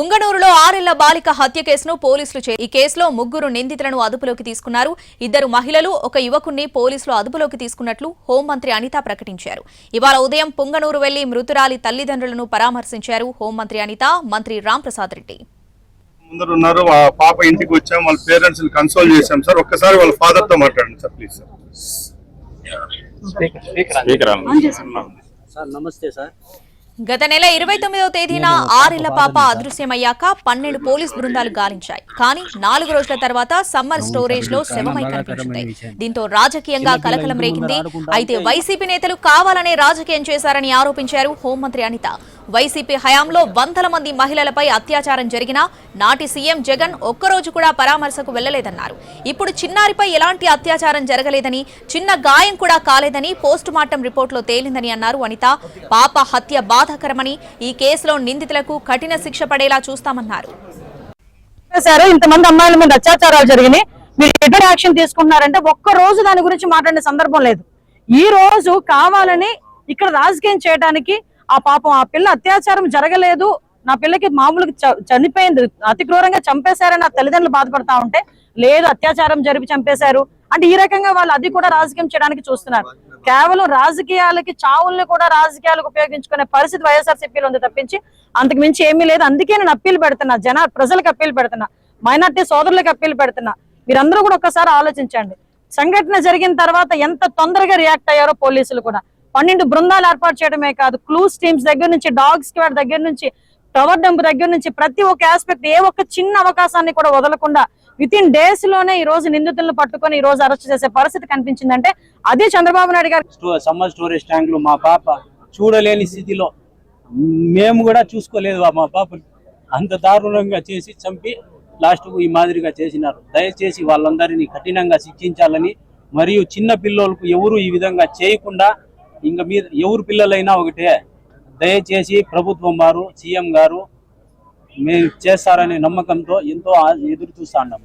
పుంగనూరులో 6 ఏళ్ల బాలిక హత్య కేసును పోలీసులు ఈ కేసులో 3 నిందితులను అదుపులోకి తీసుకున్నారు. 2 మహిళలు, 1 యువకుణ్ణి పోలీసులు అదుపులోకి తీసుకున్నట్లు హోంమంత్రి అనిత ప్రకటించారు. ఇవాళ ఉదయం పుంగనూరు వెళ్లి మృతురాలి తల్లిదండ్రులను పరామర్శించారు హోంమంత్రి అనిత, మంత్రి రాంప్రసాద్ రెడ్డి. ముందర ఉన్నారు, పాప ఇంటికి వచ్చాం, వాళ్ళ పేరెంట్స్ ని కన్సోల్ చేశాం సార్. ఒక్కసారి వాళ్ళ ఫాదర్ తో మాట్లాడండి సార్, ప్లీజ్ సార్. నమస్తే సార్. గత నెల 29వ తేదీన 6 ఏళ్ల పాప అదృశ్యమయ్యాక 12 పోలీస్ బృందాలు గాలించాయి. కానీ 4 రోజుల తర్వాత సమ్మర్ స్టోరేజ్ లో శవమై కనిపించింది. దీంతో రాజకీయంగా కలకలం రేగింది. అయితే వైసీపీ నేతలు కావాలనే రాజకీయం చేశారని ఆరోపించారు హోంమంత్రి అనిత. వైసీపీ హయాంలో వందల మంది మహిళలపై అత్యాచారం జరిగినా నాటి సీఎం జగన్ ఒక్కరోజు కూడా పరామర్శకు వెళ్లలేదన్నారు. ఇప్పుడు చిన్నారిపై ఎలాంటి అత్యాచారం జరగలేదని, చిన్న గాయం కూడా కాలేదని పోస్టుమార్టం రిపోర్టులో తేలిందని అన్నారు అనిత. పాప హత్య బాధాకరమని, ఈ కేసులో నిందితులకు కఠిన శిక్ష పడేలా చూస్తామన్నారు. ఇంతమంది అమ్మాయిల మీద అత్యాచారాలు జరిగినాయి, మీరు ఎటువంటి యాక్షన్ తీసుకుంటున్నారంటే ఒక్క రోజు దాని గురించి మాట్లాడే సందర్భం లేదు. ఈ రోజు కావాలని ఇక్కడ రాజకీయం చేయడానికి ఆ పాపం ఆ పిల్ల అత్యాచారం జరగలేదు, నా పిల్లకి మామూలుగా చనిపోయింది, అతి క్రూరంగా చంపేశారని నా తల్లిదండ్రులు బాధపడతా ఉంటే లేదు అత్యాచారం జరిపి చంపేశారు అంటే ఈ రకంగా వాళ్ళు అది కూడా రాజకీయం చేయడానికి చూస్తున్నారు. కేవలం రాజకీయాలకి, చావుల్ని కూడా రాజకీయాలకు ఉపయోగించుకునే పరిస్థితి వైఎస్ఆర్సీపీలో ఉంది తప్పించి అంతకు మించి ఏమీ లేదు. అందుకే నేను అప్పీల్ పెడుతున్నా, ప్రజలకు అప్పీల్ పెడుతున్నా, మైనార్టీ సోదరులకు అప్పీల్ పెడుతున్నా. మీరందరూ కూడా ఒక్కసారి ఆలోచించండి. సంఘటన జరిగిన తర్వాత ఎంత తొందరగా రియాక్ట్ అయ్యారో పోలీసులు కూడా. 12 బృందాలు ఏర్పాటు చేయడమే కాదు, క్లూస్ టీమ్స్ దగ్గర నుంచి, డాగ్ స్క్వాడ్ దగ్గర నుంచి, టవర్ డంప్ దగ్గర నుంచి ప్రతి ఒక్క ఆస్పెక్ట్, ఏ ఒక్క చిన్న అవకాశాన్ని కూడా వదలకుండా వితిన్ డేస్ లోనే ఈ రోజు నిందితులను పట్టుకొని ఈ రోజు అరెస్ట్ చేసే పరిస్థితి కనిపించిందంటే అదే చంద్రబాబు నాయుడు గారు. సమ్మర్ స్టోరేజ్ ట్యాంక్ లో మా పాప చూడలేని స్థితిలో, మేము కూడా చూసుకోలేదు మా పాపని, అంత దారుణంగా చేసి చంపి లాస్ట్ కు ఈ మాదిరిగా చేసినారు. దయచేసి వాళ్ళందరినీ కఠినంగా శిక్షించాలని, మరియు చిన్న పిల్లలకు ఎవరు ఈ విధంగా చేయకుండా, ఇంకా మీద ఎవరు పిల్లలైనా ఒకటే, దయచేసి ప్రభుత్వం వారు, సీఎం గారు మేము చేస్తారనే నమ్మకంతో ఎంతో ఎదురు చూస్తా ఉన్నాము.